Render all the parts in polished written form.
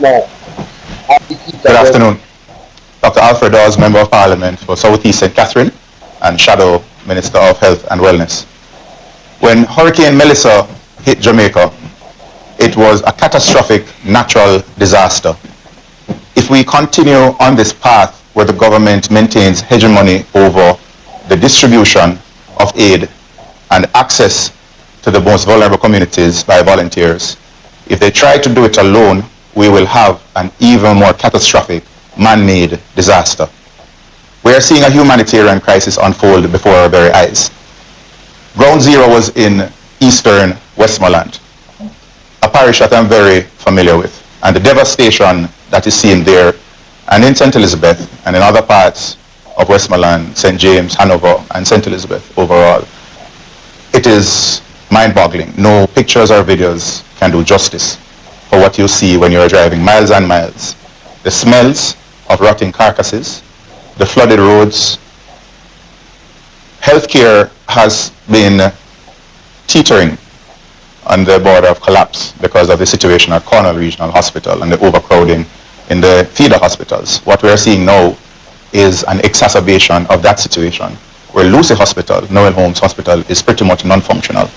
No. Good afternoon. Dr. Alfred Dawes, Member of Parliament for South East St. Catherine and Shadow Minister of Health and Wellness. When Hurricane Melissa hit Jamaica, it was a catastrophic natural disaster. If we continue on this path where the government maintains hegemony over the distribution of aid and access to the most vulnerable communities by volunteers, if they try to do it alone, we will have an even more catastrophic man-made disaster. We are seeing a humanitarian crisis unfold before our very eyes. Ground Zero was in eastern Westmoreland, a parish that I'm very familiar with, and the devastation that is seen there and in St. Elizabeth and in other parts of Westmoreland, St. James, Hanover, and St. Elizabeth overall, it is mind-boggling. No pictures or videos can do justice for what you see when you're driving miles and miles. The smells of rotting carcasses, the flooded roads. Healthcare has been teetering on the border of collapse because of the situation at Cornwall Regional Hospital and the overcrowding in the feeder hospitals. What we are seeing now is an exacerbation of that situation, where Lucy Hospital, Noel Holmes Hospital, is pretty much non-functional.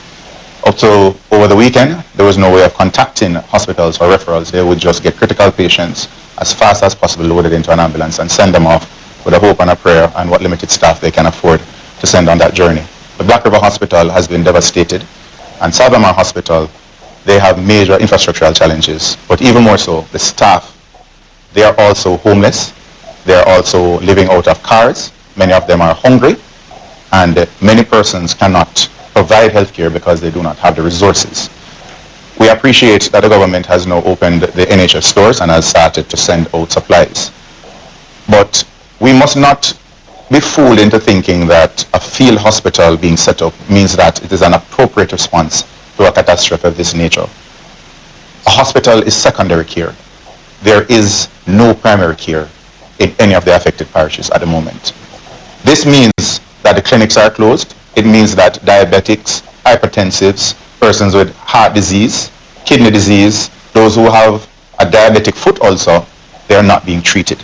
Up to over the weekend, there was no way of contacting hospitals for referrals. They would just get critical patients as fast as possible loaded into an ambulance and send them off with a hope and a prayer and what limited staff they can afford to send on that journey. The Black River Hospital has been devastated, and Southern Hospital, they have major infrastructural challenges, but even more so, the staff, they are also homeless, they are also living out of cars, many of them are hungry, and many persons cannot provide health care because they do not have the resources. We appreciate that the government has now opened the NHS stores and has started to send out supplies. But we must not be fooled into thinking that a field hospital being set up means that it is an appropriate response to a catastrophe of this nature. A hospital is secondary care. There is no primary care in any of the affected parishes at the moment. This means that the clinics are closed. It means that diabetics, hypertensives, persons with heart disease, kidney disease, those who have a diabetic foot ulcer, they are not being treated.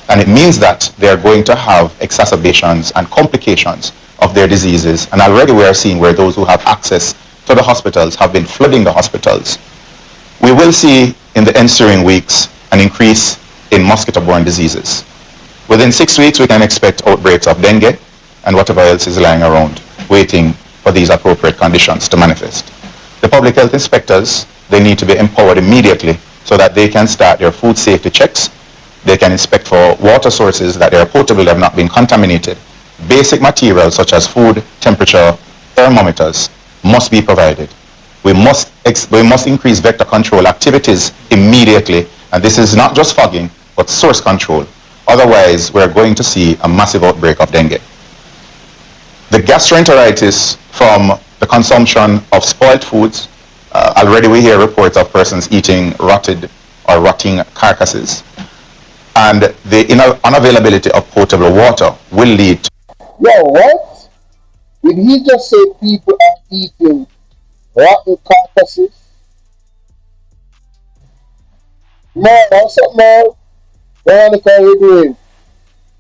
And it means that they are going to have exacerbations and complications of their diseases. And already we are seeing where those who have access to the hospitals have been flooding the hospitals. We will see in the ensuing weeks an increase in mosquito-borne diseases. Within 6 weeks, we can expect outbreaks of dengue and whatever else is lying around, waiting for these appropriate conditions to manifest. The public health inspectors, they need to be empowered immediately so that they can start their food safety checks. They can inspect for water sources that they are potable, they have not been contaminated. Basic materials such as food, temperature, thermometers must be provided. We must increase vector control activities immediately, and this is not just fogging, but source control. Otherwise, we're going to see a massive outbreak of dengue. The gastroenteritis from the consumption of spoiled foods, already we hear reports of persons eating rotted or rotting carcasses, and the unavailability of potable water will lead to... Yo, what? Did he just say people are eating rotten carcasses? No, what's up, man? Veronica, how you doing?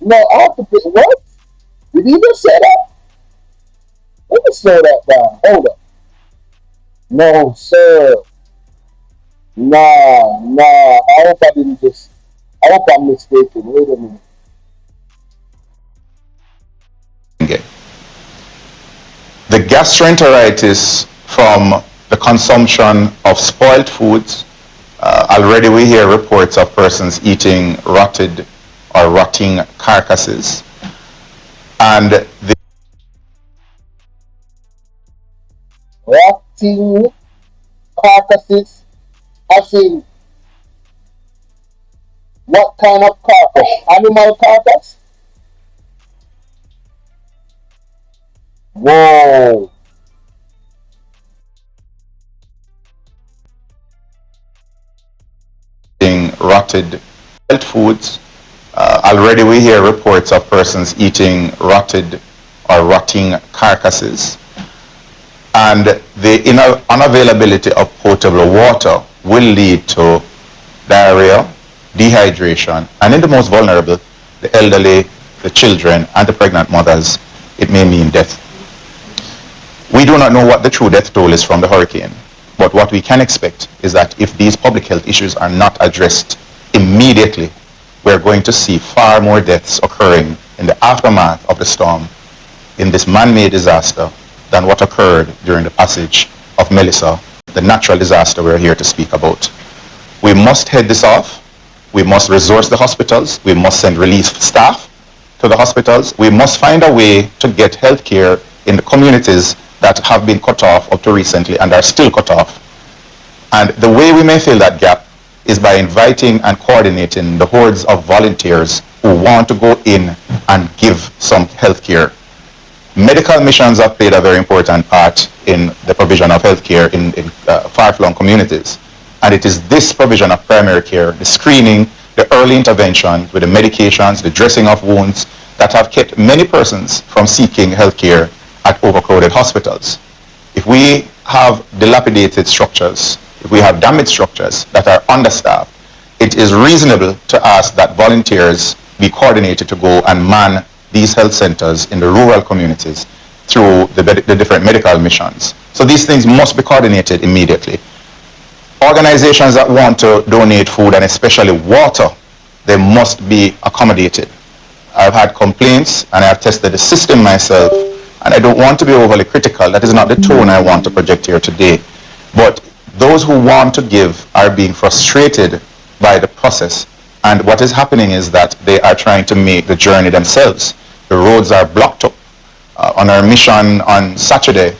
No, I have to put, what? Did he just say that? Let me slow that down. Hold up. No, sir. Nah. I hope I didn't just... I hope I'm mistaken. Wait a minute. The gastroenteritis from the consumption of spoiled foods, already we hear reports of persons eating rotted or rotting carcasses, and the Rotting carcasses, as in what kind of carcass? Animal carcass? Whoa. Rotted foods. Already we hear reports of persons eating rotted or rotting carcasses, and the unavailability of potable water will lead to diarrhea, dehydration, and in the most vulnerable, the elderly, the children, and the pregnant mothers, it may mean death. We do not know what the true death toll is from the hurricane, but what we can expect is that if these public health issues are not addressed immediately, we're going to see far more deaths occurring in the aftermath of the storm in this man-made disaster than what occurred during the passage of Melissa, the natural disaster we're here to speak about. We must head this off. We must resource the hospitals. We must send relief staff to the hospitals. We must find a way to get health care in the communities that have been cut off up to recently and are still cut off. And the way we may fill that gap is by inviting and coordinating the hordes of volunteers who want to go in and give some health care. Medical missions have played a very important part in the provision of health care in far-flung communities. And it is this provision of primary care, the screening, the early intervention with the medications, the dressing of wounds, that have kept many persons from seeking health care at overcrowded hospitals. If we have dilapidated structures, if we have damaged structures that are understaffed, it is reasonable to ask that volunteers be coordinated to go and man these health centers in the rural communities through the different medical missions. So these things must be coordinated immediately. Organizations that want to donate food, and especially water, they must be accommodated. I've had complaints and I've tested the system myself, and I don't want to be overly critical. That is not the tone I want to project here today. But those who want to give are being frustrated by the process. And what is happening is that they are trying to make the journey themselves. The roads are blocked up. On our mission on Saturday,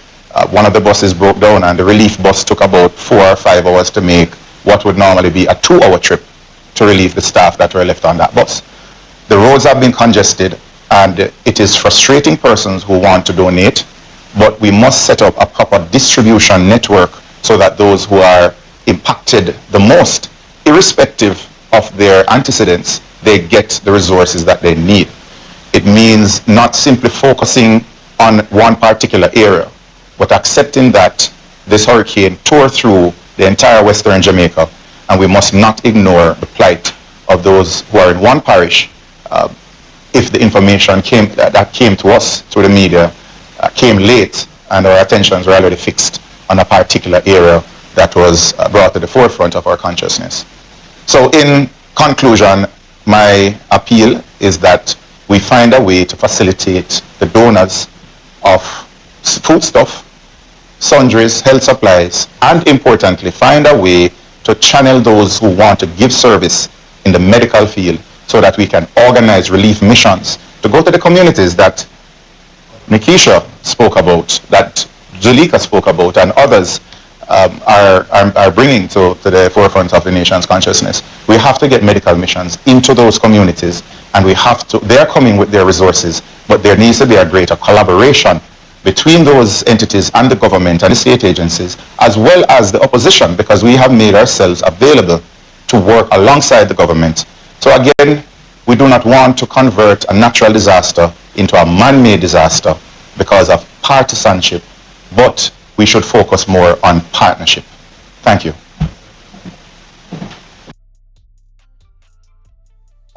one of the buses broke down and the relief bus took about 4 or 5 hours to make what would normally be a 2-hour trip to relieve the staff that were left on that bus. The roads have been congested, and it is frustrating persons who want to donate, but we must set up a proper distribution network so that those who are impacted the most, irrespective of their antecedents, they get the resources that they need. It means not simply focusing on one particular area, but accepting that this hurricane tore through the entire western Jamaica, and we must not ignore the plight of those who are in one parish. If the information that came to us through the media came late and our attentions were already fixed on a particular area that was brought to the forefront of our consciousness. So in conclusion, my appeal is that we find a way to facilitate the donors of foodstuff, sundries, health supplies, and importantly, find a way to channel those who want to give service in the medical field so that we can organize relief missions to go to the communities that Nikisha spoke about, that Julika spoke about, and others are bringing to the forefront of the nation's consciousness. We have to get medical missions into those communities, and we have to, they're coming with their resources, but there needs to be a greater collaboration between those entities and the government and the state agencies, as well as the opposition, because we have made ourselves available to work alongside the government. So again, we do not want to convert a natural disaster into a man-made disaster because of partisanship, but we should focus more on partnership. Thank you.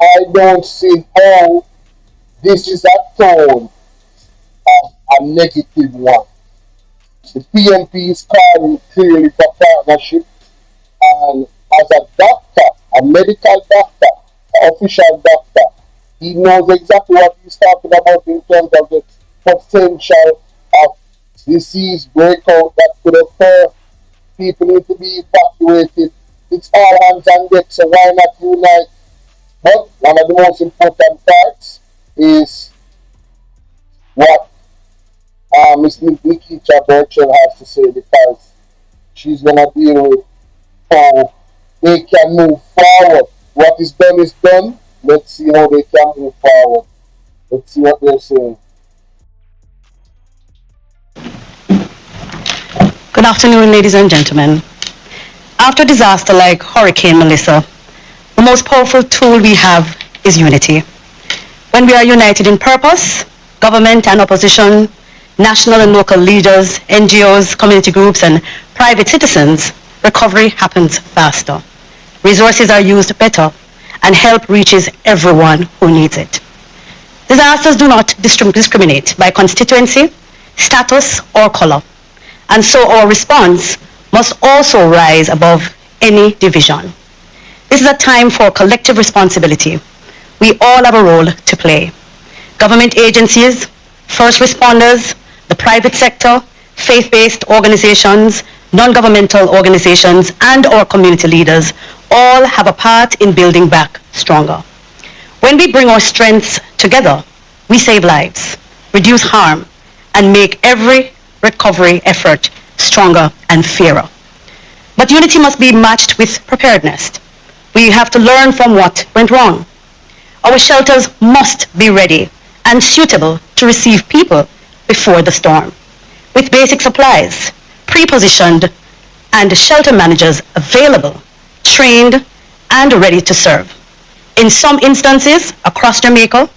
I don't see how this is a tone of a negative one. The PNP is calling clearly for partnership, and as a doctor, a medical doctor, official doctor, he knows exactly what he's talking about in terms of the potential of disease breakout that could occur. People need to be evacuated. It's all hands on deck, so why not unite? But one of the most important parts is what Miss Nikita Birchall has to say, because she's going to deal with how they can move forward. What is done. Let's see how they can move forward. Let's see what they're saying. Good afternoon, ladies and gentlemen. After a disaster like Hurricane Melissa, the most powerful tool we have is unity. When we are united in purpose, government and opposition, national and local leaders, NGOs, community groups, and private citizens, recovery happens faster. resources are used better, and help reaches everyone who needs it. Disasters do not discriminate by constituency, status, or color, and so our response must also rise above any division. This is a time for collective responsibility. We all have a role to play. Government agencies, first responders, the private sector, faith-based organizations, non-governmental organizations, and our community leaders all have a part in building back stronger. When we bring our strengths together, we save lives, reduce harm, and make every recovery effort stronger and fairer. But unity must be matched with preparedness. We have to learn from what went wrong. Our shelters must be ready and suitable to receive people before the storm, with basic supplies, pre-positioned, and shelter managers available, trained, and ready to serve. In some instances across Jamaica,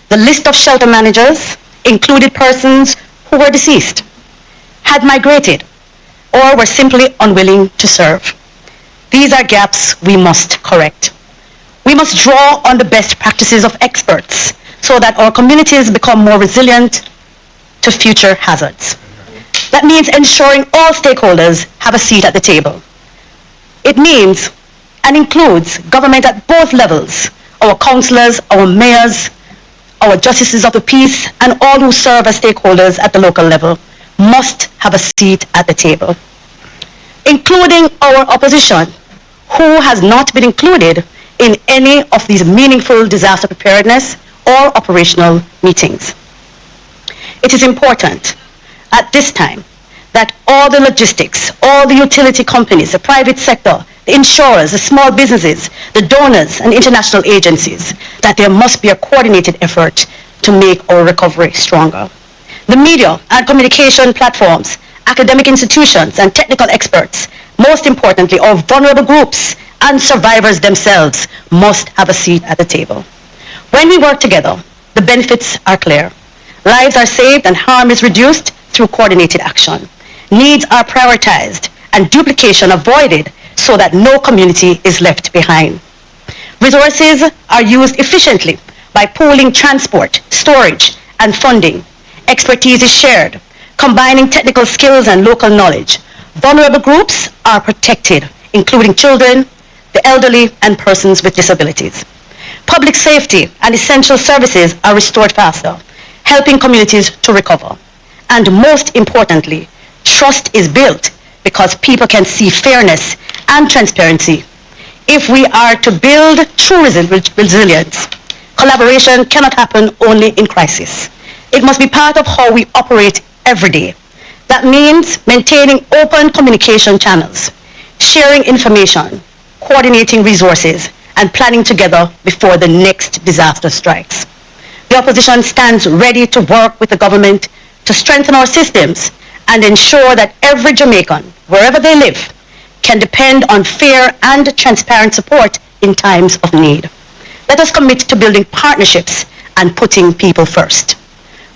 the list of shelter managers included persons who were deceased, had migrated, or were simply unwilling to serve. These are gaps we must correct. We must draw on the best practices of experts so that our communities become more resilient to future hazards. That means ensuring all stakeholders have a seat at the table. It means and includes government at both levels, our councillors, our mayors, our justices of the peace, and all who serve as stakeholders at the local level must have a seat at the table, including our opposition, who has not been included in any of these meaningful disaster preparedness or operational meetings. It is important at this time that all the logistics, all the utility companies, the private sector, the insurers, the small businesses, the donors, and international agencies, that there must be a coordinated effort to make our recovery stronger. The media and communication platforms, academic institutions, and technical experts, most importantly, our vulnerable groups and survivors themselves must have a seat at the table. When we work together, the benefits are clear. Lives are saved and harm is reduced through coordinated action. Needs are prioritized and duplication avoided so that no community is left behind. Resources are used efficiently by pooling transport, storage, and funding. Expertise is shared, combining technical skills and local knowledge. Vulnerable groups are protected, including children, the elderly, and persons with disabilities. Public safety and essential services are restored faster, helping communities to recover. And most importantly, trust is built because people can see fairness and transparency. If we are to build true resilience, collaboration cannot happen only in crisis. It must be part of how we operate every day. That means maintaining open communication channels, sharing information, coordinating resources, and planning together before the next disaster strikes. The opposition stands ready to work with the government to strengthen our systems and ensure that every Jamaican, wherever they live, can depend on fair and transparent support in times of need. Let us commit to building partnerships and putting people first.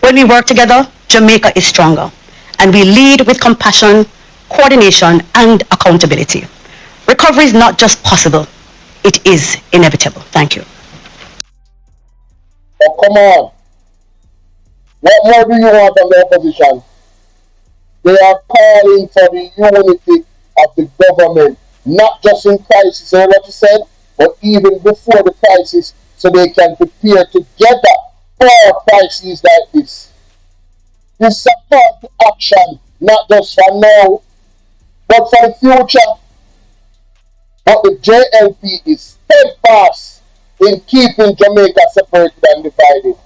When we work together, Jamaica is stronger, and we lead with compassion, coordination, and accountability. Recovery is not just possible, it is inevitable. Thank you. Oh, come on. What more do you want from the opposition? They are calling for the unity of the government, not just in crisis, hear what you said, but even before the crisis, so they can prepare together for crises like this. This is a call to action, not just for now, but for the future. But the JLP is steadfast in keeping Jamaica separated and divided.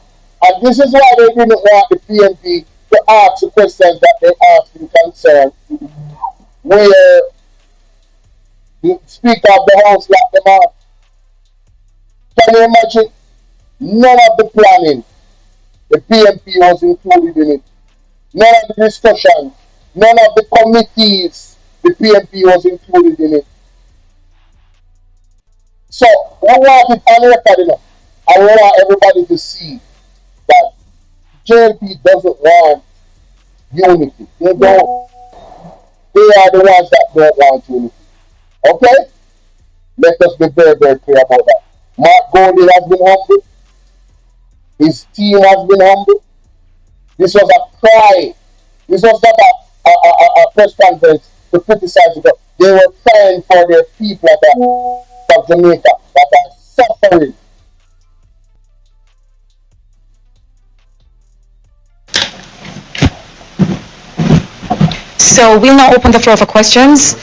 And this is why they didn't want the PNP to ask the questions that they asked in concern, where the Speaker of the House locked them out. Can you imagine? None of the planning, the PNP was included in it. None of the discussion, none of the committees, the PNP was included in it. So we want it on record enough. I want everybody to see that JLP doesn't want unity. They don't. They are the ones that don't want unity. Okay? Let us be very, very clear about that. Mark Golding has been humbled. His team has been humbled. This was a cry. This was not a press conference to criticize it. They were crying for their people of Jamaica that are suffering. So we'll now open the floor for questions.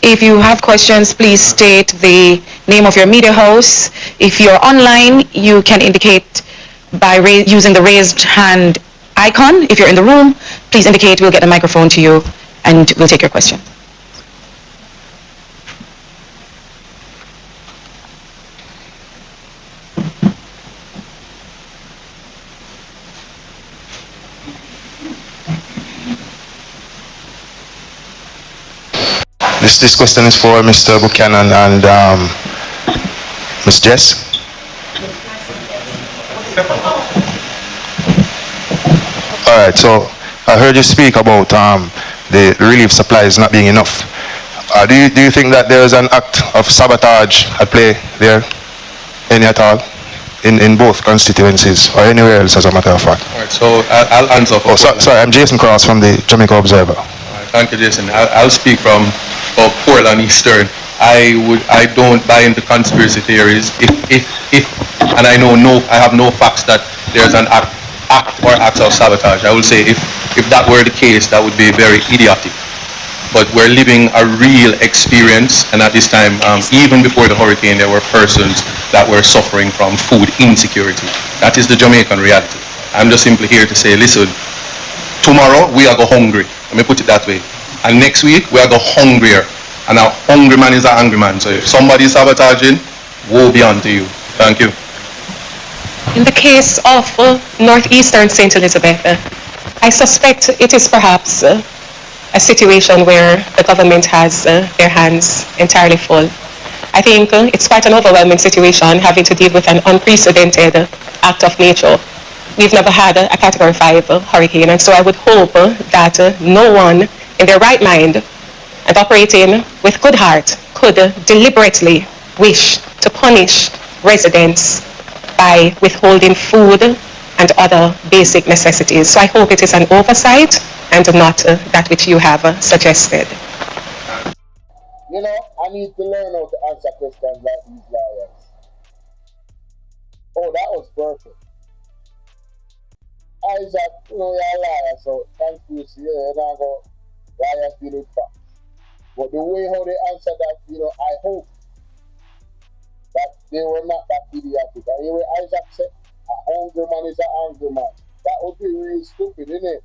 If you have questions, please state the name of your media house. If you're online, you can indicate by using the raised hand icon. If you're in the room, please indicate. We'll get a microphone to you and we'll take your question. This question is for Mr. Buchanan and Ms. Jess. All right, so I heard you speak about the relief supplies not being enough. Do you think that there is an act of sabotage at play there, any at all, in both constituencies or anywhere else, as a matter of fact? All right, so I'll answer. Sorry, I'm Jason Cross from the Jamaica Observer. Thank you, Jason. I'll speak from Portland Eastern. I don't buy into conspiracy theories. If and I have no facts that there's an act or acts of sabotage. I would say if that were the case, that would be very idiotic. But we're living a real experience, and at this time, even before the hurricane, there were persons that were suffering from food insecurity. That is the Jamaican reality. I'm just simply here to say, listen, tomorrow we are go hungry. Let me put it that way. And next week we are go hungrier. And a hungry man is an angry man. So if somebody is sabotaging, woe be unto you. Thank you. In the case of northeastern St. Elizabeth, I suspect it is perhaps a situation where the government has their hands entirely full. I think it's quite an overwhelming situation having to deal with an unprecedented act of nature. We've never had a Category 5 hurricane, and so I would hope that no one in their right mind and operating with good heart could deliberately wish to punish residents by withholding food and other basic necessities. So I hope it is an oversight and not that which you have suggested. You know, I need to learn how to answer questions like these liars. Oh, that was perfect. Isaac, you know, you're a liar, so thank you, you're not going to liars deal with facts. But the way how they answer that, you know, I hope that they were not that idiotic. And the way Isaac said, a hungry man is an angry man. That would be really stupid, isn't it?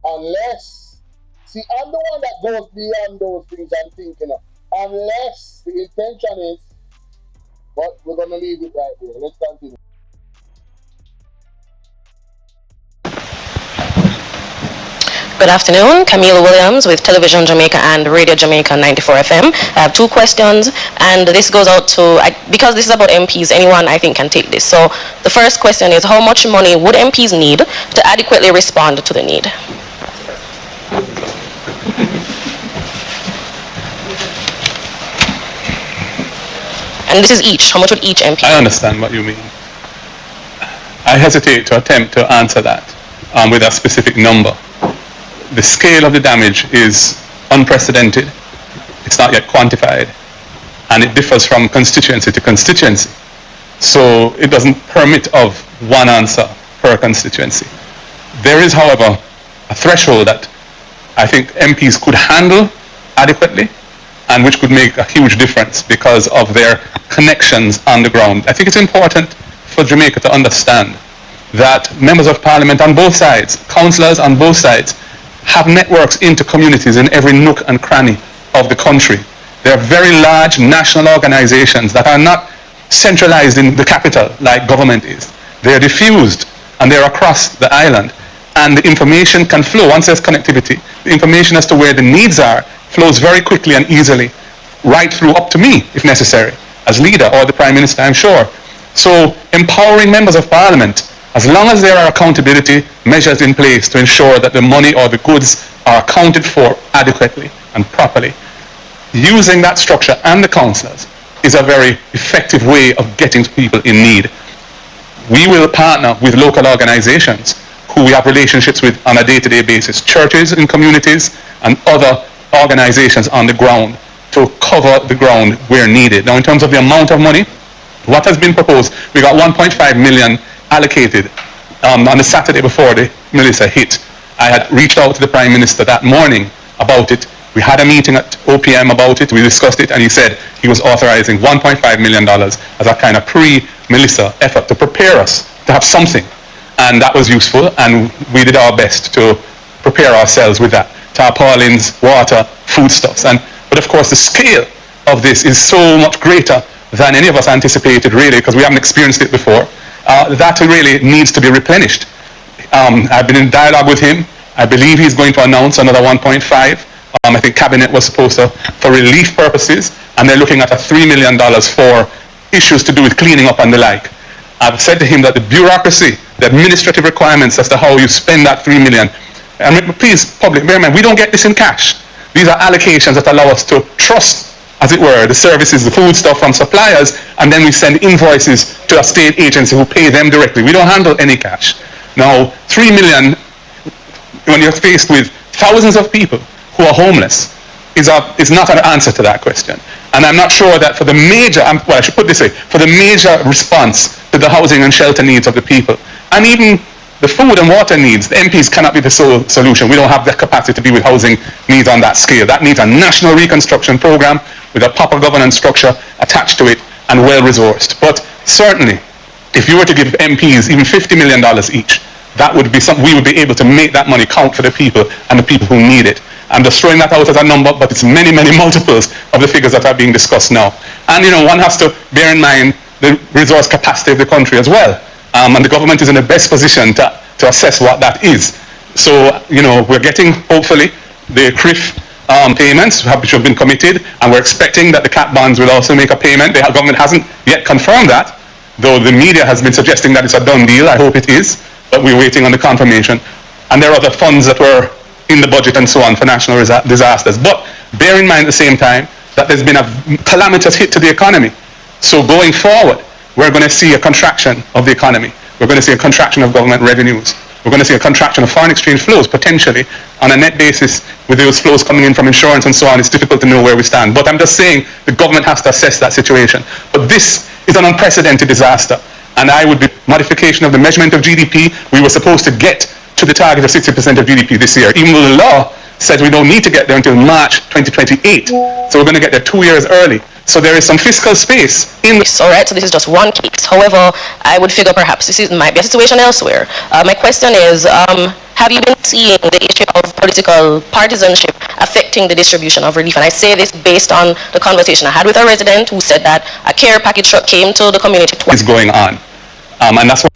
Unless, see, I'm the one that goes beyond those things I'm thinking of. Unless the intention is, but we're going to leave it right there. Let's continue. Good afternoon, Camille Williams with Television Jamaica and Radio Jamaica 94 FM. I have two questions, and this goes out to, because this is about MPs, anyone I think can take this. So the first question is, how much money would MPs need to adequately respond to the need? And this is each. How much would each MP? I understand what you mean. I hesitate to attempt to answer that with a specific number. The scale of the damage is unprecedented. It's not yet quantified. And it differs from constituency to constituency. So it doesn't permit of one answer per constituency. There is, however, a threshold that I think MPs could handle adequately and which could make a huge difference because of their connections on the ground. I think it's important for Jamaica to understand that members of parliament on both sides, councillors on both sides, have networks into communities in every nook and cranny of the country. There are very large national organizations that are not centralized in the capital like government is. They are diffused and they're across the island. And the information can flow. Once there's connectivity, the information as to where the needs are flows very quickly and easily, right through up to me, if necessary, as leader, or the Prime Minister, I'm sure. So empowering members of parliament, as long as there are accountability measures in place to ensure that the money or the goods are accounted for adequately and properly, using that structure and the councillors is a very effective way of getting to people in need. We will partner with local organizations who we have relationships with on a day-to-day basis, churches in communities and other organizations on the ground to cover the ground where needed. Now, in terms of the amount of money, what has been proposed, we got 1.5 million allocated on the Saturday before the Melissa hit. I had reached out to the Prime Minister that morning about it. We had a meeting at OPM about it, we discussed it, and he said he was authorizing $1.5 million as a kind of pre-Melissa effort to prepare us to have something. And that was useful, and we did our best to prepare ourselves with that. Tarpaulins, water, foodstuffs. But of course, the scale of this is so much greater than any of us anticipated, really, because we haven't experienced it before. That really needs to be replenished. I've been in dialogue with him. I believe he's going to announce another 1.5. I think Cabinet was supposed to, for relief purposes, and they're looking at a $3 million for issues to do with cleaning up and the like. I've said to him that the bureaucracy, the administrative requirements as to how you spend that $3 million, and please, public, bear in mind, we don't get this in cash. These are allocations that allow us to trust, as it were, the services, the food stuff from suppliers, and then we send invoices to a state agency who pay them directly. We don't handle any cash. Now, $3 million, when you're faced with thousands of people who are homeless, is not an answer to that question. And I'm not sure that for the major, well, I should put it this way, for the major response to the housing and shelter needs of the people, and even the food and water needs, the MPs cannot be the sole solution. We don't have the capacity to be with housing needs on that scale. That needs a national reconstruction program with a proper governance structure attached to it and well-resourced. But certainly, if you were to give MPs even $50 million each, that would be something, we would be able to make that money count for the people and the people who need it. I'm just throwing that out as a number, but it's many, many multiples of the figures that are being discussed now. And one has to bear in mind the resource capacity of the country as well. And the government is in the best position to assess what that is. So, we're getting, hopefully, the CRIF payments which have been committed, and we're expecting that the CAP bonds will also make a payment. The government hasn't yet confirmed that, though the media has been suggesting that it's a done deal. I hope it is, but we're waiting on the confirmation. And there are other funds that were in the budget and so on for national disasters. But bear in mind at the same time that there's been a calamitous hit to the economy. So going forward, we're going to see a contraction of the economy. We're going to see a contraction of government revenues. We're going to see a contraction of foreign exchange flows, potentially. On a net basis, with those flows coming in from insurance and so on, it's difficult to know where we stand. But I'm just saying the government has to assess that situation. But this is an unprecedented disaster. And I would be modification of the measurement of GDP. We were supposed to get to the target of 60% of GDP this year, even though the law says we don't need to get there until March 2028. So we're going to get there 2 years early. So there is some fiscal space in this. All right, so this is just one case. However, I would figure perhaps this might be a situation elsewhere. My question is, have you been seeing the issue of political partisanship affecting the distribution of relief? And I say this based on the conversation I had with a resident who said that a care package truck came to the community twice. Is going on. And that's what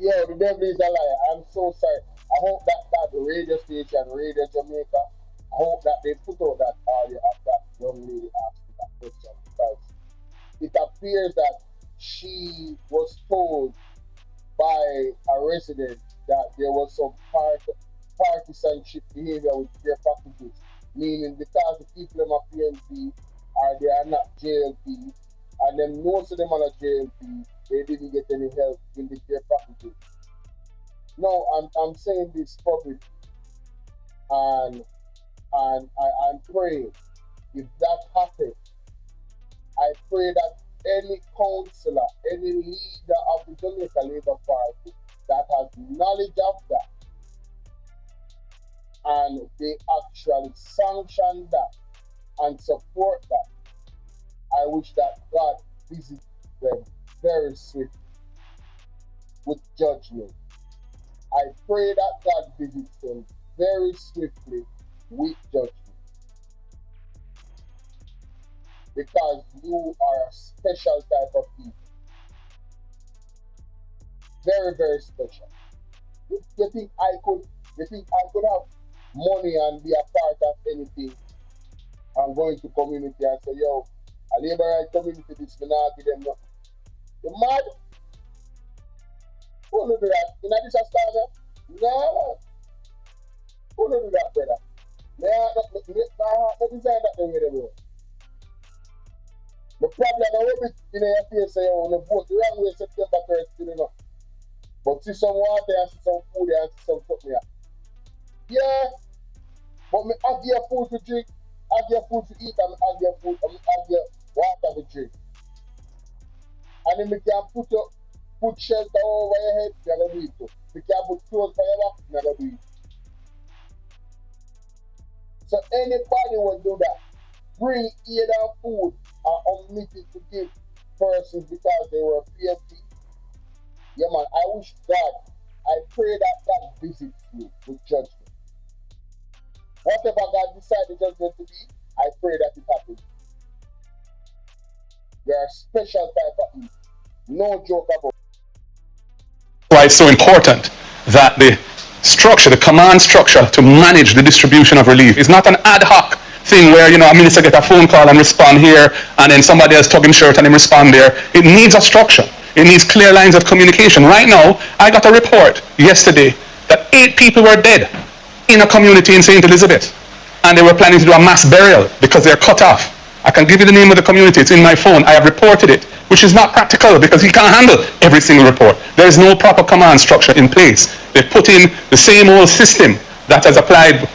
The devil is a liar. I'm so sorry. I hope that radio station, Radio Jamaica, I hope that they put out that audio of that young lady asking that question, because it appears that she was told by a resident that there was some partisanship behavior with their packages, meaning because the people in my PNP they are not JLP, and then most of them are not JLP, they didn't get any help in the care packages. No, I'm saying this publicly, and I'm praying if that happens, I pray that any councillor, any leader of the Jamaica Labour Party that has knowledge of that and they actually sanction that and support that, I wish that God visit them very swiftly with judgment. I pray that God visits them very swiftly with judgment, because you are a special type of people. Very, very special. You think I could have money and be a part of anything and go into community and say, yo, a labor right community, this will not give them nothing. You mad? Who will do that? You know this a starter? No. Who will do that, brother? They design that thing with them. The problem I will be in your face say, oh, the vote the wrong way September 30th, you know. But see some water and see some food and see some something here. Yeah, but me have your food to drink, have your food to eat, and have your food, and have your water to drink. And then we can put shelter over your head, you're gonna do it too. We can put clothes for your back, you're gonna do it. So anybody will do that. Bring either food or omitted to give persons because they were PFP. Yeah, man, I wish God, I pray that God visits you with judgment. Whatever God decides the judgment to be, I pray that it happens. They are a special type of evil. No joke about it. Why it's so important that the structure, the command structure to manage the distribution of relief is not an ad hoc thing where, a minister get a phone call and respond here, and then somebody else tugging shirt and then respond there. It needs a structure. It needs clear lines of communication. Right now, I got a report yesterday that 8 people were dead in a community in St. Elizabeth, and they were planning to do a mass burial because they're cut off. I can give you the name of the community. It's in my phone. I have reported it, which is not practical because he can't handle every single report. There is no proper command structure in place. They put in the same old system that has applied.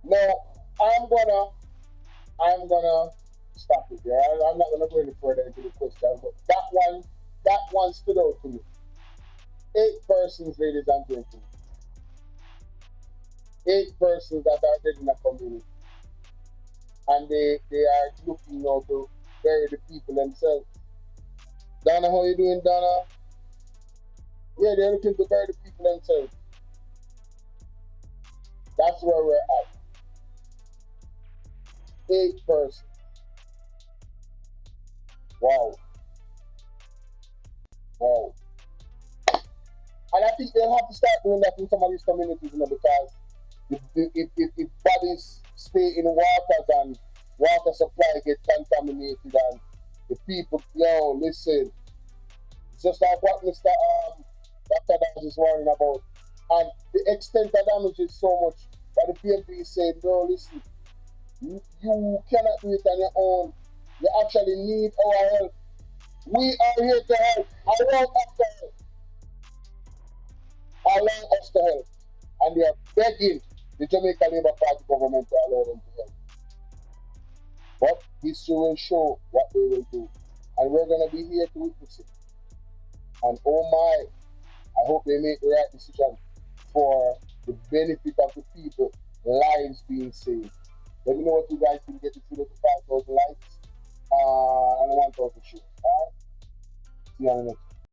No, I'm gonna stop it there. I'm not gonna go any further into the question, but that one stood out to me. 8 persons, ladies and gentlemen. 8 persons that are dead in a community. And they are looking now to bury the people themselves. Donna, how you doing, Donna? Yeah, they're looking to bury the people themselves. That's where we're at. 8 persons. Wow. Wow. And I think they'll have to start doing that in some of these communities, because if bodies stay in waters and water supply get contaminated and the people, listen, it's just like what Mr. Dr. Dawes is worrying about. And the extent of damage is so much that the PMP is saying, no, listen, you cannot do it on your own. You actually need our help. We are here to help. Allow us to help. Allow us to help. And they are begging the Jamaica Labour Party government to allow them to help. But history will show what they will do. And we're going to be here to witness it. And oh my, I hope they make the right decision for the benefit of the people, lives being saved. Let me know what you guys think. Get this video to 5,000 likes and 1,000 shares. Alright? See you on the next one.